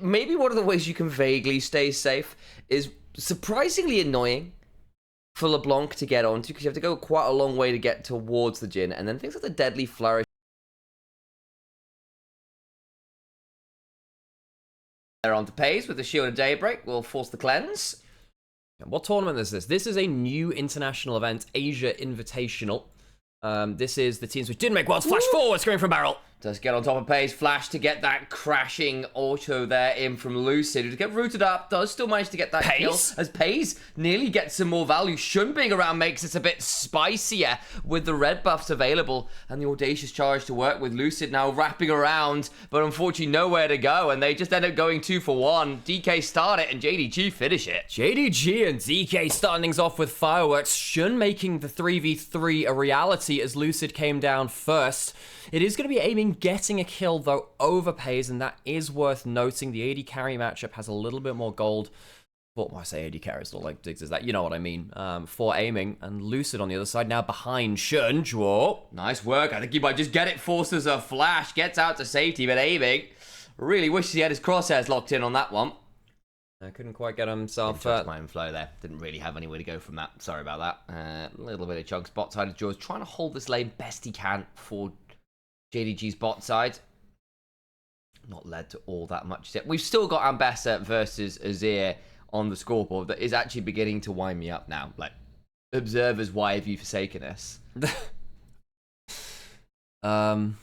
maybe one of the ways you can vaguely stay safe is surprisingly annoying for LeBlanc to get onto, because you have to go quite a long way to get towards the Jhin, and then things like the Deadly Flourish they're on to Pays with the Shield of Daybreak, will force the cleanse. What tournament is this? This is a new international event, Asia Invitational. This is the teams which did make Worlds flash forward, screen from Barrel. Does get on top of Pays, flash to get that crashing auto there in from Lucid, who get rooted up, does still manage to get that kill, as Pays nearly gets some more value. Shun being around makes it a bit spicier with the red buffs available, and the Audacious charge to work with Lucid now wrapping around, but unfortunately nowhere to go, and they just end up going 2 for 1. DK start it, and JDG finish it. JDG and DK starting things off with fireworks. Shun making the 3v3 a reality as Lucid came down first. It is going to be aiming getting a kill, though, over Pays, and that is worth noting. The AD carry matchup has a little bit more gold. Well, I say AD carry, it's not like Diggs is that. You know what I mean. For aiming. And Lucid on the other side, now behind Shun. Draw. Nice work. I think he might just get it, forces a flash, gets out to safety, but aiming. Really wishes he had his crosshairs locked in on that one. I couldn't quite get himself... my own flow there. Didn't really have anywhere to go from that. Sorry about that. A little bit of chunks. Bot side of Jaws trying to hold this lane best he can for JDG's bot side. Not led to all that much yet. We've still got Ambessa versus Azir on the scoreboard that is actually beginning to wind me up now. Like, observers, why have you forsaken us? It's an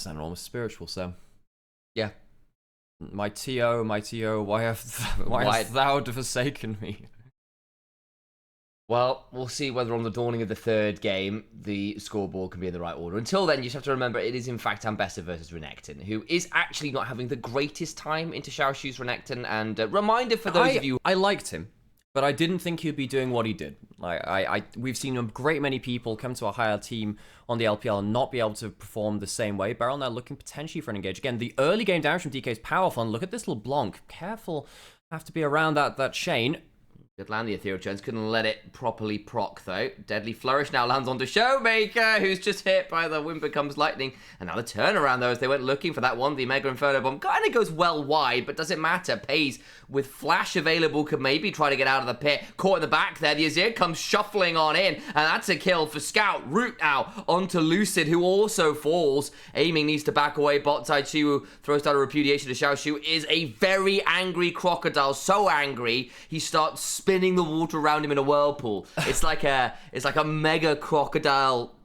enormous spiritual, so. Yeah. My TO, why hast thou forsaken me? Well, we'll see whether on the dawning of the third game, the scoreboard can be in the right order. Until then, you just have to remember it is in fact Ambessa versus Renekton, who is actually not having the greatest time into Xiaoshu's Renekton. And reminder for those of you... I liked him, but I didn't think he'd be doing what he did. We've seen a great many people come to a higher team on the LPL and not be able to perform the same way. Beryl now looking potentially for an engage. Again, the early game damage from DK is powerful. And look at this little Blanc. Careful, have to be around that chain. Good land, the Ethereal Chance. Couldn't let it properly proc, though. Deadly Flourish now lands onto Showmaker, who's just hit by the Whimper Comes Lightning. And now the turnaround, though, as they went looking for that one. The Mega Inferno Bomb kind of goes well wide, but doesn't matter. Pays with Flash available, could maybe try to get out of the pit. Caught in the back there. The Azir comes shuffling on in, and that's a kill for Scout. Root now onto Lucid, who also falls. Aiming needs to back away. Bot side, Shiwu throws down a repudiation to Xiaoshu. Is a very angry crocodile. So angry, he starts spinning the water around him in a whirlpool. It's like a mega crocodile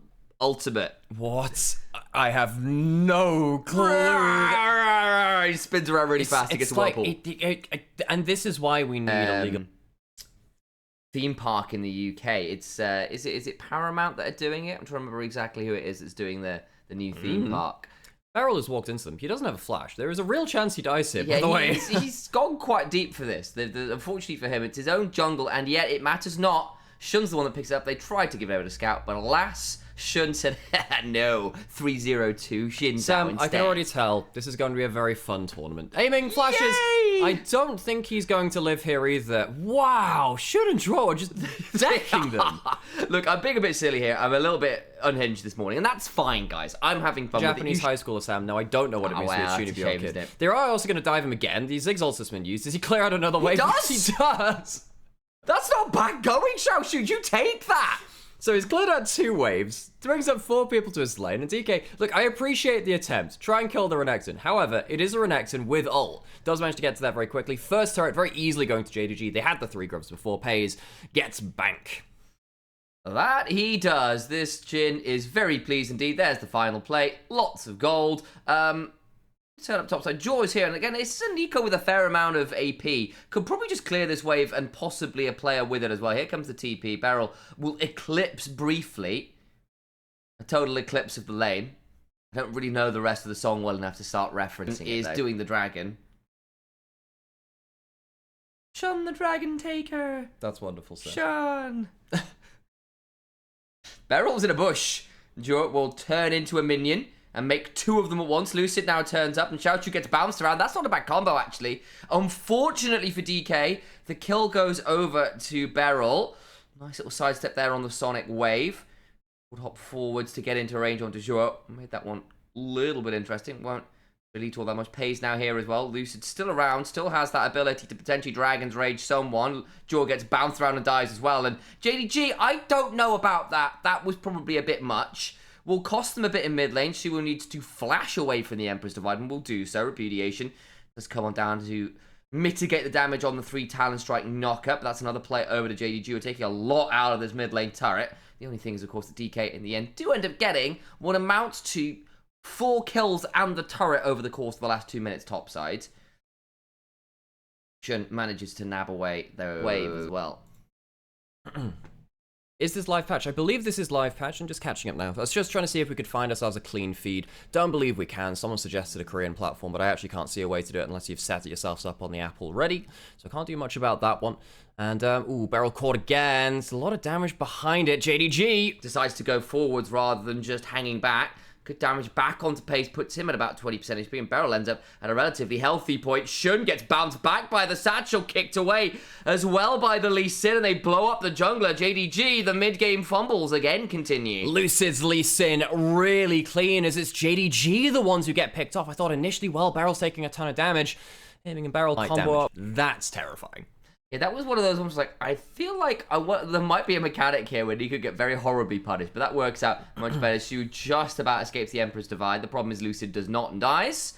ultimate. What? I have no clue. He spins around really fast. He gets a whirlpool. And this is why we need a legal theme park in the UK. It's is it Paramount that are doing it? I'm trying to remember exactly who it is that's doing the new theme park. Beryl has walked into them. He doesn't have a flash. There is a real chance he dies here, by the way. He's gone quite deep for this. Unfortunately for him, it's his own jungle, and yet it matters not. Shun's the one that picks it up. They tried to give it over to Scout, but alas, Shun said, no, 3-0-2, Shin Sam, instead. I can already tell this is going to be a very fun tournament. Aiming flashes. Yay! I don't think he's going to live here either. Wow, Shun and Draw are just decking them. Look, I'm being a bit silly here. I'm a little bit unhinged this morning, and that's fine, guys. I'm having fun Japanese with it. high schooler, Sam. No, I don't know what it means to be a junior kid. They are also going to dive him again. The Ziggs ult's been used. Does he clear out another wave? He does! That's not bad going, Xiaoshu. You take that! So he's cleared out 2 waves, brings up 4 people to his lane, and DK, look, I appreciate the attempt. Try and kill the Renekton. However, it is a Renekton with ult. Does manage to get to that very quickly. First turret, very easily going to JDG. They had the 3 grubs before. Pays, gets bank. That he does. This Jhin is very pleased indeed. There's the final play. Lots of gold. Turn up topside. Jaw is here, and again, it's a Nico with a fair amount of AP. Could probably just clear this wave and possibly a player with it as well. Here comes the TP. Beryl will eclipse briefly. A total eclipse of the lane. I don't really know the rest of the song well enough to start referencing it, is doing the dragon. Shun the Dragon Taker. That's wonderful, sir. Shun. Beryl's in a bush. Jort will turn into a minion and make 2 of them at once. Lucid now turns up, and Xiaochu gets bounced around. That's not a bad combo, actually. Unfortunately for DK, the kill goes over to Beryl. Nice little sidestep there on the Sonic Wave. Would hop forwards to get into range onto Zhuo. Made that one a little bit interesting. Won't Really all that much pace now here as well. Lucid still around, still has that ability to potentially Dragon's Rage someone. Jaw gets bounced around and dies as well. And JDG, I don't know about that. That was probably a bit much. Will cost them a bit in mid lane. She will need to flash away from the Emperor's Divide and will do so. Repudiation does come on down to mitigate the damage on the 3 Talon Strike knockup. That's another play over to JDG. We're taking a lot out of this mid lane turret. The only thing is, of course, that DK in the end do end up getting what amounts to 4 kills and the turret over the course of the last 2 minutes topside. Shun manages to nab away their wave as well. Is this live patch? I believe this is live patch. I'm just catching up now. I was just trying to see if we could find ourselves a clean feed. Don't believe we can. Someone suggested a Korean platform, but I actually can't see a way to do it unless you've set yourselves up on the app already. So I can't do much about that one. And, ooh, barrel caught again. There's a lot of damage behind it. JDG decides to go forwards rather than just hanging back. Good damage back onto pace, puts him at about 20% HP, and Beryl ends up at a relatively healthy point. Shun gets bounced back by the satchel, kicked away as well by the Lee Sin, and they blow up the jungler. JDG, the mid-game fumbles again continue. Lucid's Lee Sin really clean, as it's JDG the ones who get picked off. I thought initially, well, Beryl's taking a ton of damage. Aiming and Beryl combo up. That's terrifying. Yeah, that was one of those ones like, I feel like there might be a mechanic here where he could get very horribly punished, but that works out much better. She just about escapes the Emperor's Divide. The problem is Lucid does not and dies.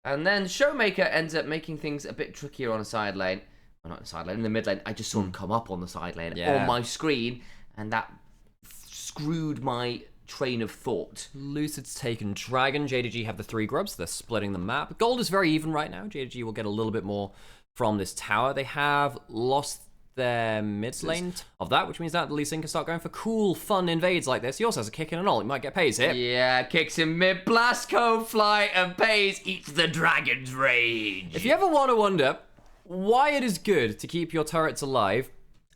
And then Showmaker ends up making things a bit trickier on a side lane. Well, not in the side lane, in the mid lane. I just saw him come up on the side lane on my screen, and that screwed my train of thought. Lucid's taken Dragon. JDG have the 3 grubs. They're splitting the map. Gold is very even right now. JDG will get a little bit more from this tower. They have lost their mid lane of that, which means that the Lee Sin can start going for cool, fun invades like this. He also has a kick and an ult. He might get Pays here. Yeah, kicks him mid, blast code fly, and Pays eats the Dragon's Rage. If you ever want to wonder why it is good to keep your turrets alive,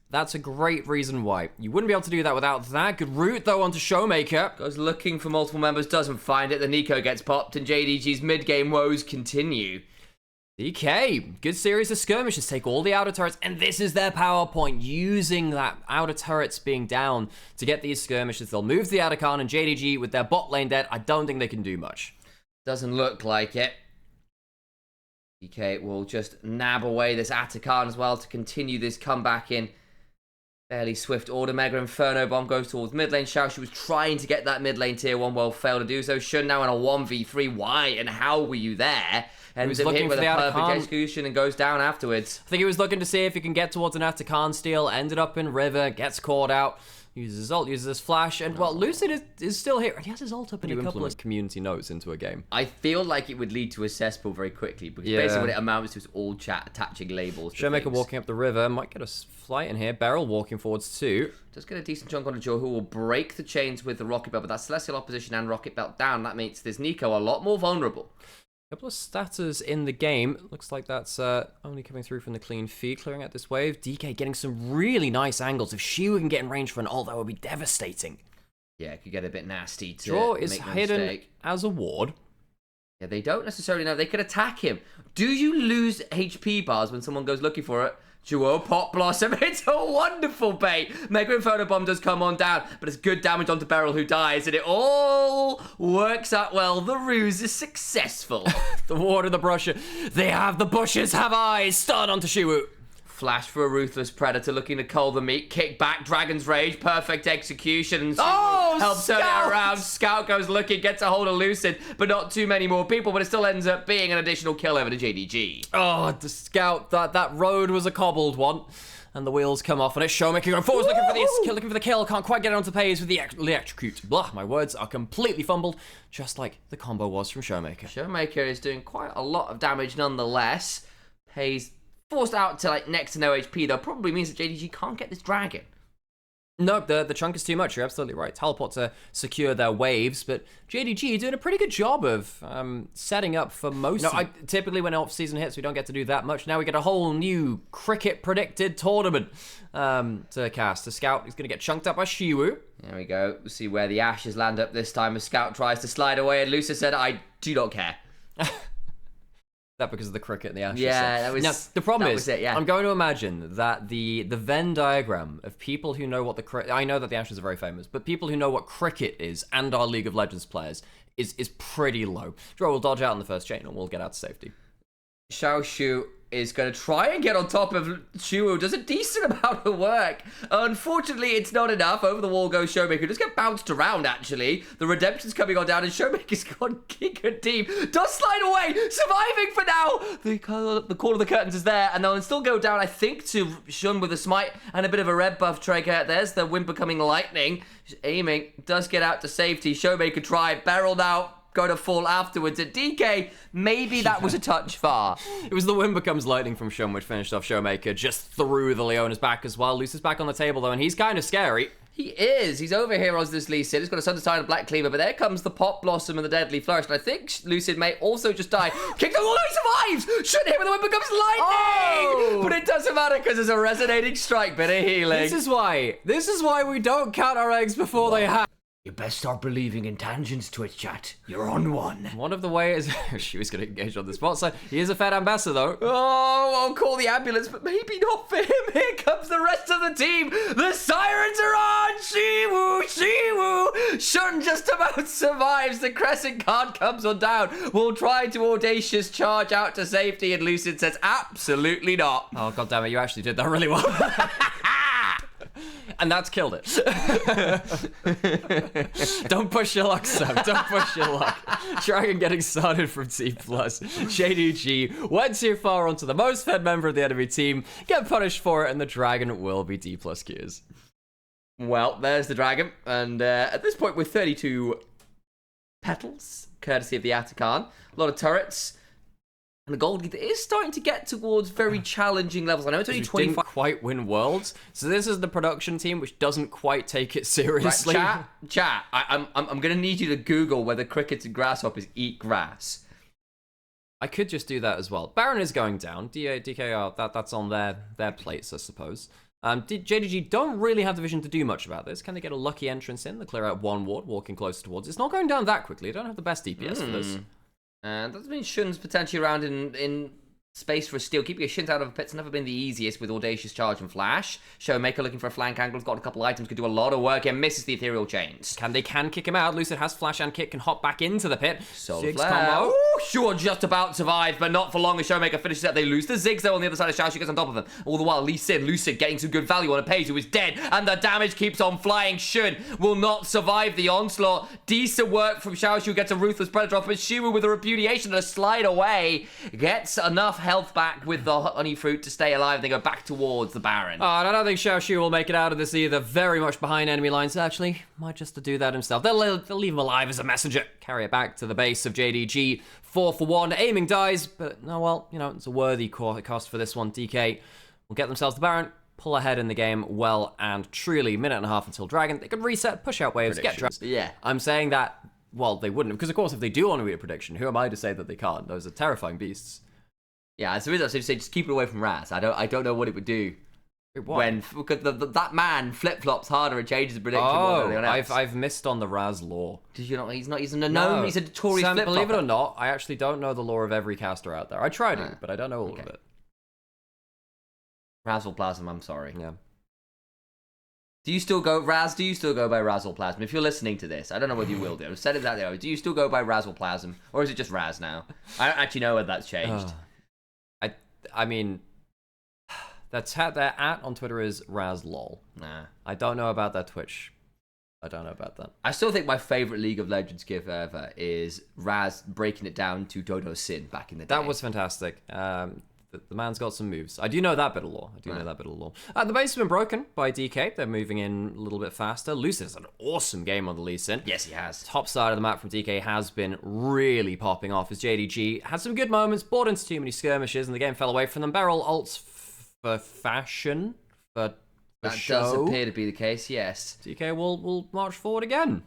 that's a great reason why. You wouldn't be able to do that without that. Good route, though, onto Showmaker. Goes looking for multiple members, doesn't find it. The Nico gets popped, and JDG's mid-game woes continue. DK, good series of skirmishes, take all the outer turrets, and this is their power point, using that outer turrets being down to get these skirmishes. They'll move the Atacon, and JDG, with their bot lane dead, I don't think they can do much. Doesn't look like it. DK will just nab away this Atacon as well to continue this comeback in fairly swift order. Mega Inferno Bomb goes towards mid lane. Xiao, she was trying to get that mid lane tier 1, well, failed to do so. Shun now in a 1v3. Why and how were you there? And was looking with a perfect execution and goes down afterwards. I think he was looking to see if he can get towards an Atacon steal. Ended up in river, gets caught out. Uses his ult, uses his flash, and well, Lucid is still here. He has his ult up in a couple of community notes into a game. I feel like it would lead to a cesspool very quickly, because basically what it amounts to is all chat attaching labels. Showmaker walking up the river, might get a flight in here. Beryl walking forwards too. Does get a decent chunk on a Joe, who will break the chains with the Rocket Belt, but that Celestial Opposition and Rocket Belt down, that makes this Nico a lot more vulnerable. Couple of statters in the game. Looks like that's only coming through from the clean feed, clearing out this wave. DK getting some really nice angles. If she can get in range for an ult, that would be devastating. Yeah, it could get a bit nasty to Draw is make no hidden mistake. as a ward. Yeah, they don't necessarily know. They could attack him. Do you lose HP bars when someone goes looking for it? Duo Pop Blossom. It's a wonderful bait. Mega Inferno Bomb does come on down, but it's good damage onto Beryl, who dies, and it all works out well. The ruse is successful. The ward and the brusher. They have the bushes, have eyes. Start onto Shiwu. Flash for a Ruthless Predator, looking to cull the meat. Kick back, Dragon's Rage, perfect execution. Helps turn it around. Scout goes looking, gets a hold of Lucid, but not too many more people, but it still ends up being an additional kill over to JDG. Oh, the Scout, that road was a cobbled one. And the wheels come off, and it's Showmaker going forwards, looking for the kill. Can't quite get it onto Pays with the electrocute. Blah, my words are completely fumbled, just like the combo was from Showmaker. Showmaker is doing quite a lot of damage nonetheless. Pays forced out to like next to no HP, though, probably means that JDG can't get this dragon. No, the chunk is too much. You're absolutely right. Teleport to secure their waves, but JDG doing a pretty good job of setting up for most. No, typically when off-season hits, we don't get to do that much. Now we get a whole new cricket-predicted tournament to cast. The Scout is going to get chunked up by Shiwu. There we go. We'll see where the ashes land up this time as Scout tries to slide away, and Lucia said, I do not care. That because of the cricket and the ashes. Yeah, that was. Now, the problem is, it, yeah. I'm going to imagine that the Venn diagram of people who know what I know that the ashes are very famous, but people who know what cricket is and are League of Legends players is pretty low. Draw will dodge out on the first chain and we'll get out to safety. Xiaoshu is going to try and get on top of Shuwu. Does a decent amount of work. Unfortunately, it's not enough. Over the wall goes Showmaker. Does get bounced around, actually. The Redemption's coming on down, and Showmaker's gone giga deep. Does slide away. Surviving for now. The call of the curtains is there, and they'll still go down, I think, to Shun with a smite and a bit of a red buff trigger. There's the Whimper coming lightning. Aiming. Does get out to safety. Showmaker try. Barrel now. Going to fall afterwards at DK. Maybe that was a touch far. It was the wind becomes lightning from Shun, which finished off Showmaker just through the Leona's back as well. Lucid's back on the table, though, and he's kind of scary. He is. He's over here on this Lee Sin. He's got a Sunderside and Black Cleaver, but there comes the Pop Blossom and the Deadly Flourish. And I think Lucid may also just die. Kick the wall, he survives! Shouldn't hit when the wind becomes lightning! Oh! But it doesn't matter because there's a resonating strike, bit of healing. This is why we don't count our eggs before they hatch. You best start believing in tangents, Twitch chat. You're on one. One of the ways... she was going to engage on the spot side. He is a Fed ambassador, though. Oh, I'll call the ambulance, but maybe not for him. Here comes the rest of the team. The sirens are on. Shiwu, Shiwu. Shun just about survives. The Crescent card comes on down. We'll try to audacious charge out to safety, and Lucid says absolutely not. Oh, God damn it. You actually did that really well. And that's killed it. Don't push your luck, Sam. Don't push your luck. Dragon getting started from Dplus. JDG went too far onto the most fed member of the enemy team. Get punished for it, and the Dragon will be Dplus Qs. Well, there's the Dragon. And at this point, with 32 petals, courtesy of the Atakan. A lot of turrets. And the Gold Leader is starting to get towards very challenging levels. I know it's only 25. Didn't quite win Worlds, so this is the production team which doesn't quite take it seriously. Right, chat. I'm gonna need you to Google whether crickets and grasshoppers eat grass. I could just do that as well. Baron is going down. DKR, that's on their plates, I suppose. JDG don't really have the vision to do much about this. Can they get a lucky entrance in? They clear out one ward, walking closer towards. It's not going down that quickly. They don't have the best DPS for this. And that means Shun's potentially around in space for a steal. Keeping your shins out of a pit's never been the easiest with Audacious Charge and Flash. Showmaker looking for a flank angle. He's got a couple items, could do a lot of work and misses the Ethereal Chains. They can kick him out. Lucid has Flash and Kick, can hop back into the pit. Ziggs combo. Ooh, sure, just about survived, but not for long as Showmaker finishes it. They lose the Ziggs though on the other side of Xiaoshu gets on top of them. All the while, Lee Sin, Lucid getting some good value on a Page who is dead, and the damage keeps on flying. Shun will not survive the onslaught. Decent work from Xiaoshu, gets a Ruthless Predator off, but Shiwu with a repudiation and a slide away gets enough health back with the honey fruit to stay alive. They go back towards the Baron. Oh, and I don't think Xiaoshu will make it out of this either. Very much behind enemy lines. Actually, might just to do that himself. They'll leave him alive as a messenger. Carry it back to the base of JDG. 4 for 1. Aiming dies, but no, well, you know, it's a worthy cost for this one. DK will get themselves the Baron. Pull ahead in the game well and truly. Minute and a half until Dragon. They could reset, push out waves, get Dragon. Yeah. I'm saying that, well, they wouldn't. Because, of course, if they do want to read a prediction, who am I to say that they can't? Those are terrifying beasts. Yeah, so I say just keep it away from Raz. I don't know what it would do. When because that man flip flops harder and changes the prediction more than anyone else. I've missed on the Raz lore. Did you not? He's a gnome. He's a notorious flip flopper. Believe it or not, I actually don't know the lore of every caster out there. I try to, but I don't know all of it. Razzleplasm, I'm sorry. Yeah. Do you still go Raz? Do you still go by Razzleplasm? If you're listening to this, I don't know whether you will do. I've said it that way. Do you still go by Razzleplasm, or is it just Raz now? I don't actually know whether that's changed. I mean, their at on Twitter is RazLol. Nah. I don't know about their Twitch. I don't know about that. I still think my favorite League of Legends gif ever is Raz breaking it down to Dodo Sin back in the day. That was fantastic. The man's got some moves. I do know that bit of lore. The base has been broken by DK. They're moving in a little bit faster. Lucid has an awesome game on the Lee Sin. Yes, he has. Top side of the map from DK has been really popping off as JDG had some good moments, bought into too many skirmishes, and the game fell away from them. Beryl ults for fashion, for that show. Does appear to be the case, yes. DK will march forward again.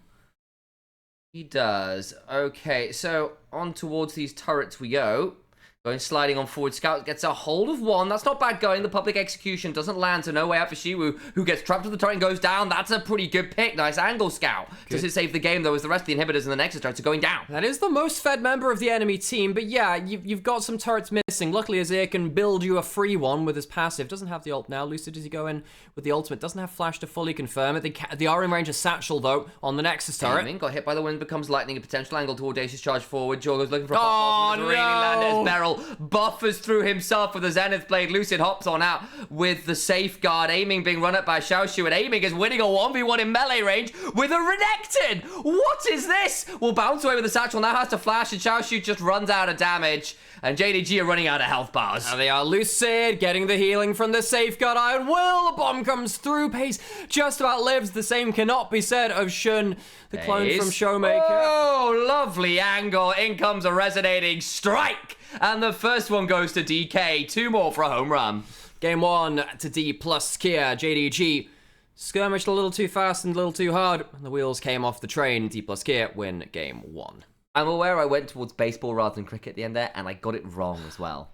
He does. Okay, so on towards these turrets we go. Going sliding on forward. Scout gets a hold of one. That's not bad going. The public execution doesn't land, so no way out for Shiwu, who gets trapped with the turret and goes down. That's a pretty good pick. Nice angle, Scout. Does it save the game, though, as the rest of the inhibitors and the Nexus turrets are going down? That is the most fed member of the enemy team, but yeah, you've got some turrets missing. Luckily, Azir can build you a free one with his passive. Doesn't have the ult now. Lucid, does he go in with the ultimate? Doesn't have flash to fully confirm it. They are in range of Satchel, though, on the Nexus turret. Got hit by the wind, becomes lightning. A potential angle to audacious charge forward. Jorgo's looking for a Oh, really landed as Beryl buffers through himself with a Zenith Blade. Lucid hops on out with the safeguard. Aiming being run up by Xiaoshu, and Aiming is winning a 1v1 in melee range with a Renekton. What is this? Will bounce away with the Satchel, now has to flash, and Xiaoshu just runs out of damage. And JDG are running out of health bars. There they are. Lucid getting the healing from the safeguard Iron Will. The bomb comes through. Pace just about lives. The same cannot be said of Shun, the clone from Showmaker. Oh, lovely angle. In comes a resonating strike. And the first one goes to DK. 2 more for a home run. Game 1 to Dplus Kia. JDG skirmished a little too fast and a little too hard. The wheels came off the train. Dplus Kia win game 1. I'm aware I went towards baseball rather than cricket at the end there, and I got it wrong as well.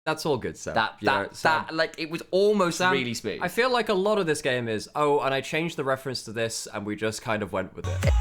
That's all good, Sam. Like, it was almost Sam, really smooth. I feel like a lot of this game is, oh, and I changed the reference to this, and we just kind of went with it.